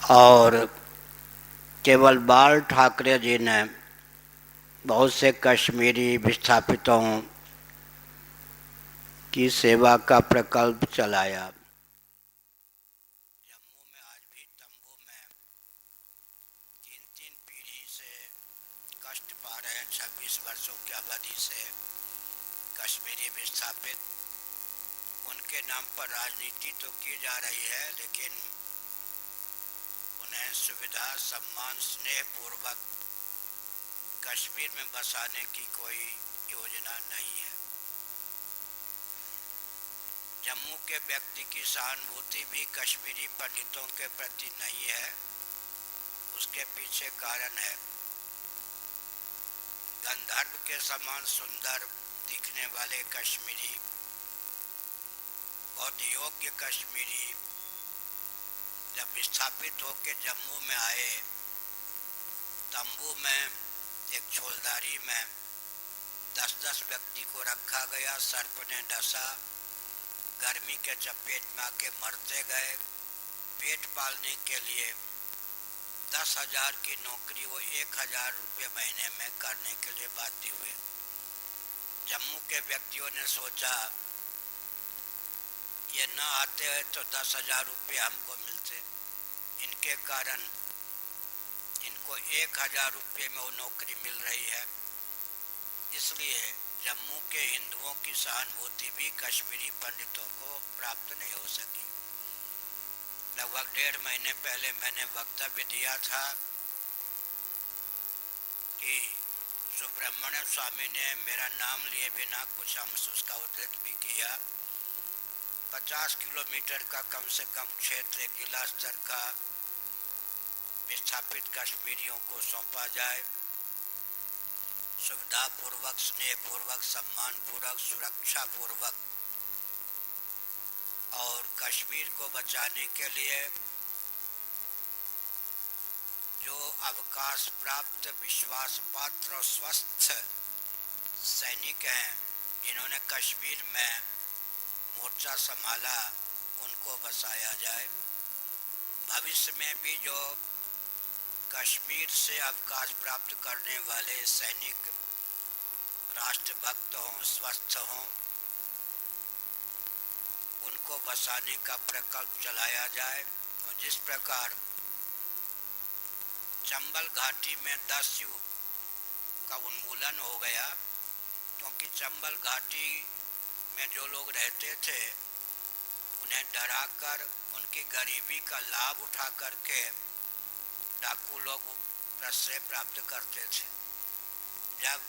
और केवल बाल ठाकरे जी ने बहुत से कश्मीरी विस्थापितों की सेवा का प्रकल्प चलाया। जम्मू में आज भी तंबू में 3 पीढ़ी से कष्ट पा रहे हैं 26 वर्षों की अवधि से कश्मीरी विस्थापित। उनके नाम पर राजनीति तो की जा रही है, लेकिन उन्हें सुविधा, सम्मान, स्नेह पूर्वक कश्मीर में बसाने की कोई योजना नहीं है। जम्मू के व्यक्ति की सहानुभूति भी कश्मीरी पंडितों के प्रति नहीं है। उसके पीछे कारण है गंधर्व के समान सुंदर दिखने वाले कश्मीरी, बहुत योग्य कश्मीरी जब विस्थापित होकर जम्मू में आए, तंबू में एक छोलदारी में 10-10 व्यक्ति को रखा गया। सर्प ने डसा, गर्मी के चपेट में आके मरते गए। पेट पालने के लिए 10,000 की नौकरी वो 1,000 रुपये महीने में करने के लिए बाध्य हुए। जम्मू के व्यक्तियों ने सोचा ये न आते हैं तो 10,000 रुपये हमको मिलते। इनके कारण इनको 1,000 रुपये में वो नौकरी मिल रही है। इसलिए जम्मू के हिंदुओं की सहानुभूति भी कश्मीरी पंडितों को प्राप्त नहीं हो सकी। लगभग 1.5 महीने पहले मैंने वक्तव्य दिया था कि सुब्रमण्यम स्वामी ने मेरा नाम लिए बिना कुछ अंश उसका उद्धृत भी किया। 50 किलोमीटर का कम से कम क्षेत्र जिला स्तर का विस्थापित कश्मीरियों को सौंपा जाए। सुविधा पूर्वक, स्नेह पूर्वक, सम्मान पूर्वक, सुरक्षा पूर्वक, और कश्मीर को बचाने के लिए जो अवकाश प्राप्त, विश्वास पात्र और स्वस्थ सैनिक हैं जिन्होंने कश्मीर में मोर्चा संभाला, उनको बसाया जाए। भविष्य में भी जो कश्मीर से अवकाश प्राप्त करने वाले सैनिक राष्ट्रभक्त हों, स्वस्थ हों, उनको बसाने का प्रकल्प चलाया जाए। और जिस प्रकार चंबल घाटी में 10 युग का उन्मूलन हो गया, क्योंकि चंबल घाटी में जो लोग रहते थे उन्हें डराकर, उनकी गरीबी का लाभ उठा करके डाकू लोग प्रश्रय प्राप्त करते थे। जब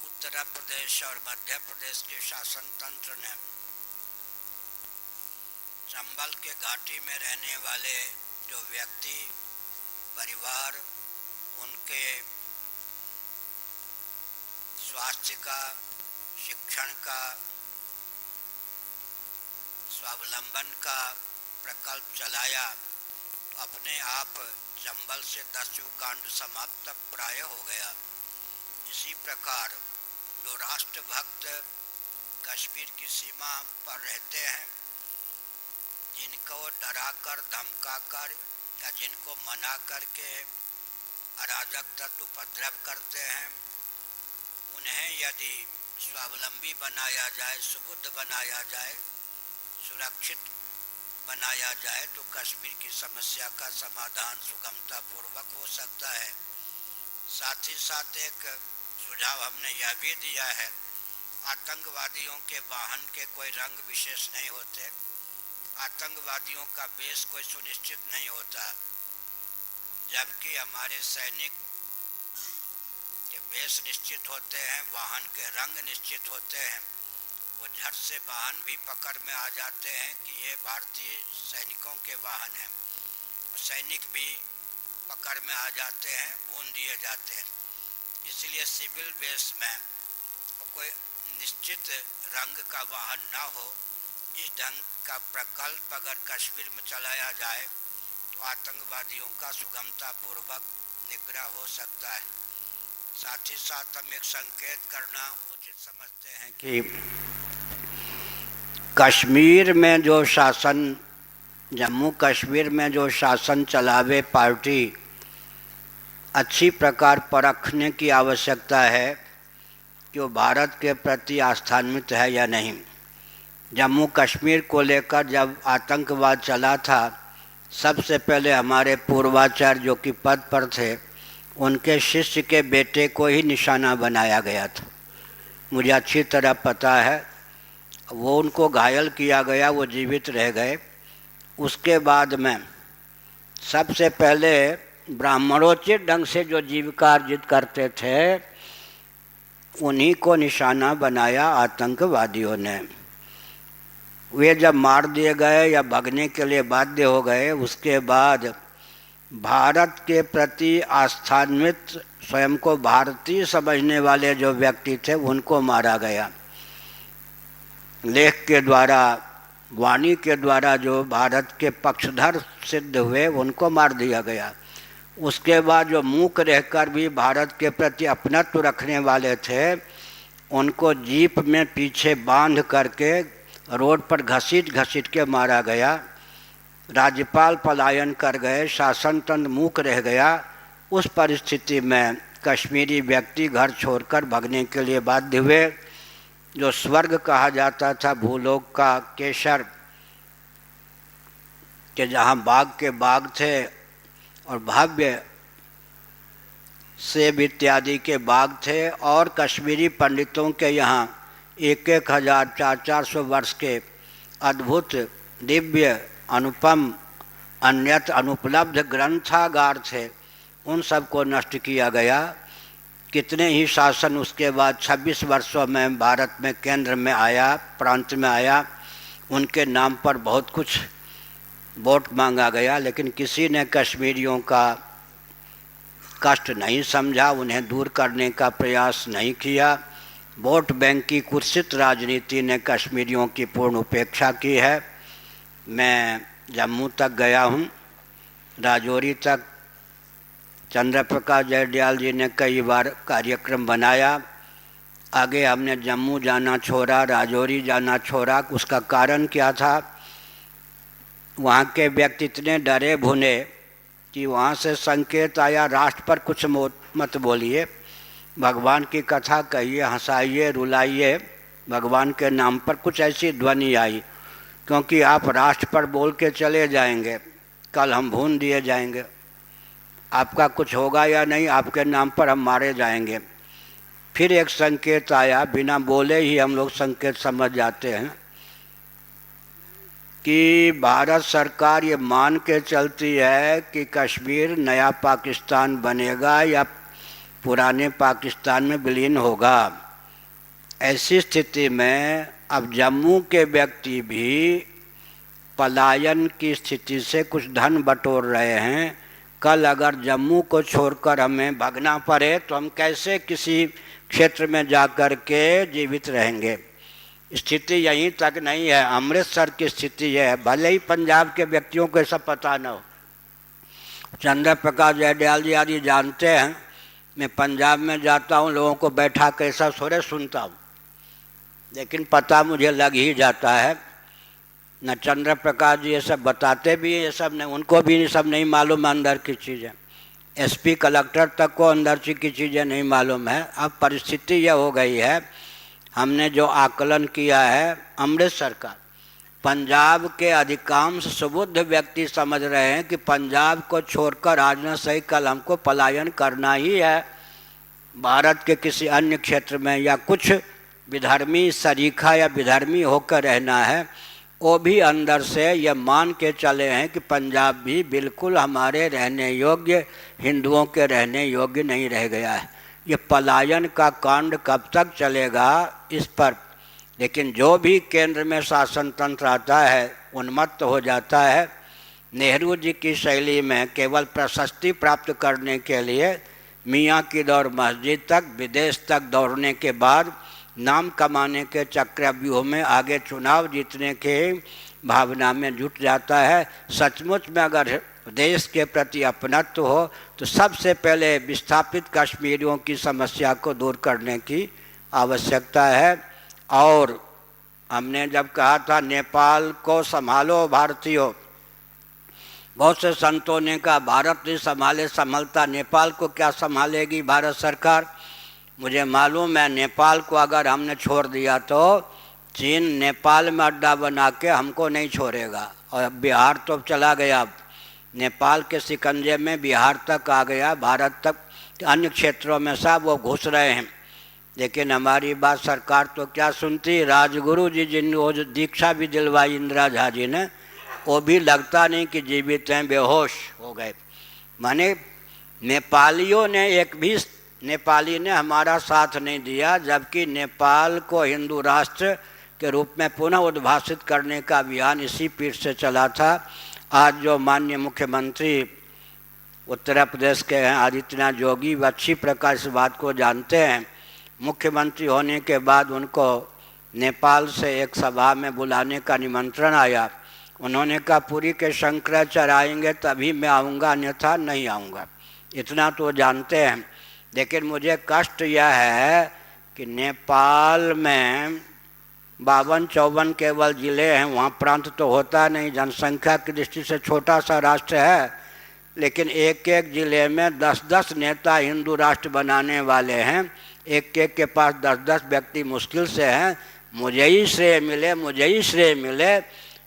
उत्तर प्रदेश और मध्य प्रदेश के शासन तंत्र ने चंबल के घाटी में रहने वाले जो व्यक्ति, परिवार, उनके स्वास्थ्य का, शिक्षण का, स्वावलंबन का प्रकल्प चलाया, तो अपने आप चंबल से 10 युग कांड समाप्त प्राय हो गया। इसी प्रकार जो राष्ट्रभक्त कश्मीर की सीमा पर रहते हैं, जिनको डराकर, धमकाकर या जिनको मना करके अराजक तत्व उपद्रव करते हैं, उन्हें यदि स्वावलंबी बनाया जाए, सुबुद्ध बनाया जाए, सुरक्षित बनाया जाए, तो कश्मीर की समस्या का समाधान सुगमता पूर्वक हो सकता है। साथ ही साथ एक सुझाव हमने यह भी दिया है, आतंकवादियों के वाहन के कोई रंग विशेष नहीं होते, आतंकवादियों का बेस कोई सुनिश्चित नहीं होता, जबकि हमारे सैनिक के बेस निश्चित होते हैं, वाहन के रंग निश्चित होते हैं। वो झट से वाहन भी पकड़ में आ जाते हैं कि ये भारतीय सैनिकों के वाहन हैं। सैनिक भी पकड़ में आ जाते हैं, भून दिए जाते हैं। इसलिए सिविल बेस में कोई निश्चित रंग का वाहन ना हो, इस ढंग का प्रकल्प अगर कश्मीर में चलाया जाए तो आतंकवादियों का सुगमता पूर्वक निग्रह हो सकता है। साथ ही साथ हम एक संकेत करना उचित समझते हैं कि कश्मीर में जो शासन जम्मू कश्मीर में जो शासन चलावे पार्टी अच्छी प्रकार परखने की आवश्यकता है कि वो भारत के प्रति आस्थान्वित है या नहीं। जम्मू कश्मीर को लेकर जब आतंकवाद चला था, सबसे पहले हमारे पूर्वाचार्य जो कि पद पर थे, उनके शिष्य के बेटे को ही निशाना बनाया गया था। मुझे अच्छी तरह पता है। वो उनको घायल किया गया, वो जीवित रह गए। उसके बाद में सबसे पहले ब्राह्मणोचित ढंग से जो जीविका अर्जित करते थे, उन्हीं को निशाना बनाया आतंकवादियों ने। वे जब मार दिए गए या भागने के लिए बाध्य हो गए, उसके बाद भारत के प्रति आस्थान्वित, स्वयं को भारतीय समझने वाले जो व्यक्ति थे, उनको मारा गया। लेख के द्वारा, वाणी के द्वारा जो भारत के पक्षधर सिद्ध हुए, उनको मार दिया गया। उसके बाद जो मूक रहकर भी भारत के प्रति अपनत्व रखने वाले थे, उनको जीप में पीछे बांध करके रोड पर घसीट घसीट के मारा गया। राज्यपाल पलायन कर गए, शासन तंत्र मूक रह गया। उस परिस्थिति में कश्मीरी व्यक्ति घर छोड़कर भागने के लिए बाध्य हुए। जो स्वर्ग कहा जाता था भूलोक का, केसर के जहाँ बाग के बाग थे और भव्य सेब इत्यादि के बाग थे, और कश्मीरी पंडितों के यहाँ 1,000 400 वर्ष के अद्भुत दिव्य अनुपम अन्यत अनुपलब्ध ग्रंथागार थे, उन सब को नष्ट किया गया। कितने ही शासन उसके बाद 26 वर्षों में भारत में केंद्र में आया, प्रांत में आया, उनके नाम पर बहुत कुछ वोट मांगा गया, लेकिन किसी ने कश्मीरियों का कष्ट नहीं समझा, उन्हें दूर करने का प्रयास नहीं किया। वोट बैंक की कुत्सित राजनीति ने कश्मीरियों की पूर्ण उपेक्षा की है। मैं जम्मू तक गया हूँ, राजौरी तक चंद्र प्रकाश जयदयाल जी ने कई बार कार्यक्रम बनाया। आगे हमने जम्मू जाना छोड़ा, राजौरी जाना छोड़ा। उसका कारण क्या था? वहाँ के व्यक्ति इतने डरे भुने कि वहाँ से संकेत आया, राष्ट्र पर कुछ मत बोलिए, भगवान की कथा कहिए, हंसाइए, रुलाइए, भगवान के नाम पर कुछ ऐसी ध्वनि आई, क्योंकि आप राष्ट्र पर बोल के चले जाएंगे, कल हम भून दिए जाएंगे, आपका कुछ होगा या नहीं, आपके नाम पर हम मारे जाएंगे। फिर एक संकेत आया, बिना बोले ही हम लोग संकेत समझ जाते हैं कि भारत सरकार ये मान के चलती है कि कश्मीर नया पाकिस्तान बनेगा या पुराने पाकिस्तान में विलीन होगा। ऐसी स्थिति में अब जम्मू के व्यक्ति भी पलायन की स्थिति से कुछ धन बटोर रहे हैं। कल अगर जम्मू को छोड़कर हमें भागना पड़े तो हम कैसे किसी क्षेत्र में जाकर के जीवित रहेंगे? स्थिति यहीं तक नहीं है, अमृतसर की स्थिति है। भले ही पंजाब के व्यक्तियों को ऐसा पता न हो, चंद्र प्रकाश जयदयाल जी आदि जानते हैं। मैं पंजाब में जाता हूँ, लोगों को बैठा कैसा सोरे सुनता हूँ, लेकिन पता मुझे लग ही जाता है। न चंद्र प्रकाश जी ये सब बताते भी हैं, ये सब नहीं, उनको भी ये सब नहीं मालूम अंदर की चीज़ें। एसपी कलेक्टर तक को अंदर की चीज़ें नहीं मालूम है। अब परिस्थिति यह हो गई है, हमने जो आकलन किया है अमृतसर का, पंजाब के अधिकांश सुबुद्ध व्यक्ति समझ रहे हैं कि पंजाब को छोड़कर आज न सही कल हमको पलायन करना ही है, भारत के किसी अन्य क्षेत्र में या कुछ विधर्मी सरीखा या विधर्मी होकर रहना है। वो भी अंदर से ये मान के चले हैं कि पंजाब भी बिल्कुल हमारे रहने योग्य, हिंदुओं के रहने योग्य नहीं रह गया है। ये पलायन का कांड कब तक चलेगा इस पर, लेकिन जो भी केंद्र में शासन तंत्र आता है उन्मत्त हो जाता है। नेहरू जी की शैली में केवल प्रशस्ति प्राप्त करने के लिए मियाँ की दौड़ मस्जिद तक, विदेश तक दौड़ने के बाद नाम कमाने के चक्रव्यूह में आगे चुनाव जीतने के भावना में जुट जाता है। सचमुच में अगर देश के प्रति अपनत्व हो तो सबसे पहले विस्थापित कश्मीरियों की समस्या को दूर करने की आवश्यकता है। और हमने जब कहा था नेपाल को संभालो भारतीयों, बहुत से संतों ने कहा भारत नहीं संभालता नेपाल को क्या संभालेगी भारत सरकार। मुझे मालूम है नेपाल को अगर हमने छोड़ दिया तो चीन नेपाल में अड्डा बना के हमको नहीं छोड़ेगा। और अब बिहार तो चला गया, अब नेपाल के शिकंजे में बिहार तक आ गया, भारत तक अन्य क्षेत्रों में सब वो घुस रहे हैं। लेकिन हमारी बात सरकार तो क्या सुनती। राजगुरु जी जिनको दीक्षा भी दिलवाई इंदिरा झा जी ने, वो भी लगता नहीं कि जीवित हैं, बेहोश हो गए। माने नेपालियों ने एक भी नेपाली ने हमारा साथ नहीं दिया, जबकि नेपाल को हिंदू राष्ट्र के रूप में पुनः उद्भाषित करने का अभियान इसी पीठ से चला था। आज जो माननीय मुख्यमंत्री उत्तर प्रदेश के हैं आदित्यनाथ योगी, वो अच्छी प्रकार इस बात को जानते हैं। मुख्यमंत्री होने के बाद उनको नेपाल से एक सभा में बुलाने का निमंत्रण आया। उन्होंने कहा पुरी के शंकराचार्य आएंगे तभी मैं आऊँगा, अन्यथा नहीं आऊँगा। इतना तो जानते हैं। लेकिन मुझे कष्ट यह है कि नेपाल में 52-54 केवल ज़िले हैं, वहाँ प्रांत तो होता नहीं, जनसंख्या की दृष्टि से छोटा सा राष्ट्र है। लेकिन एक एक ज़िले में 10-10 नेता हिंदू राष्ट्र बनाने वाले हैं, एक एक के पास 10-10 व्यक्ति मुश्किल से हैं। मुझे ही श्रेय मिले, मुझे ही श्रेय मिले,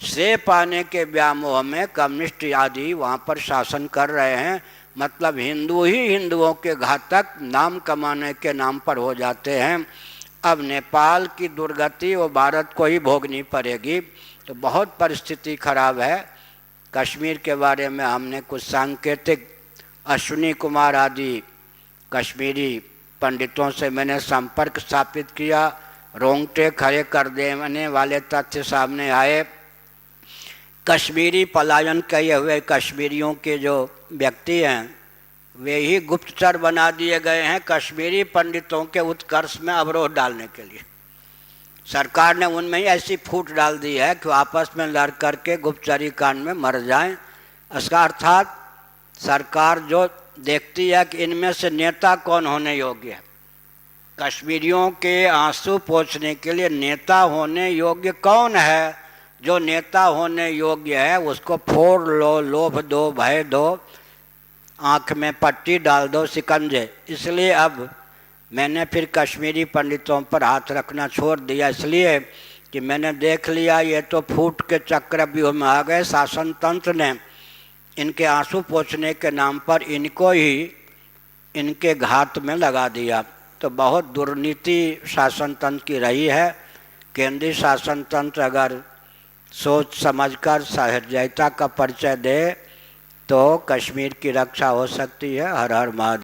श्रेय पाने के व्यामोह में कम्युनिस्ट आदि वहाँ पर शासन कर रहे हैं। मतलब हिंदू ही हिंदुओं के घातक नाम कमाने के नाम पर हो जाते हैं। अब नेपाल की दुर्गति वो भारत को ही भोगनी पड़ेगी। तो बहुत परिस्थिति खराब है। कश्मीर के बारे में हमने कुछ सांकेतिक अश्विनी कुमार आदि कश्मीरी पंडितों से मैंने संपर्क स्थापित किया, रोंगटे खड़े कर देने वाले तथ्य सामने आए। कश्मीरी पलायन किए हुए कश्मीरियों के जो व्यक्ति हैं वे ही गुप्तचर बना दिए गए हैं कश्मीरी पंडितों के उत्कर्ष में अवरोध डालने के लिए। सरकार ने उनमें ही ऐसी फूट डाल दी है कि आपस में लड़ करके गुप्तचरी कांड में मर जाएं। इसका अर्थात सरकार जो देखती है कि इनमें से नेता कौन होने योग्य है, कश्मीरियों के आंसू पोंछने के लिए नेता होने योग्य कौन है, जो नेता होने योग्य है उसको फोड़ लो, लोभ दो, भय दो, आँख में पट्टी डाल दो, शिकंजे। इसलिए अब मैंने फिर कश्मीरी पंडितों पर हाथ रखना छोड़ दिया, इसलिए कि मैंने देख लिया ये तो फूट के चक्रव्यूह में आ गए। शासन तंत्र ने इनके आंसू पोंछने के नाम पर इनको ही इनके घात में लगा दिया। तो बहुत दुर्नीति शासन तंत्र की रही है। केंद्रीय शासन तंत्र अगर सोच समझकर सहृदयता का परिचय दे तो कश्मीर की रक्षा हो सकती है। हर हर महादेव।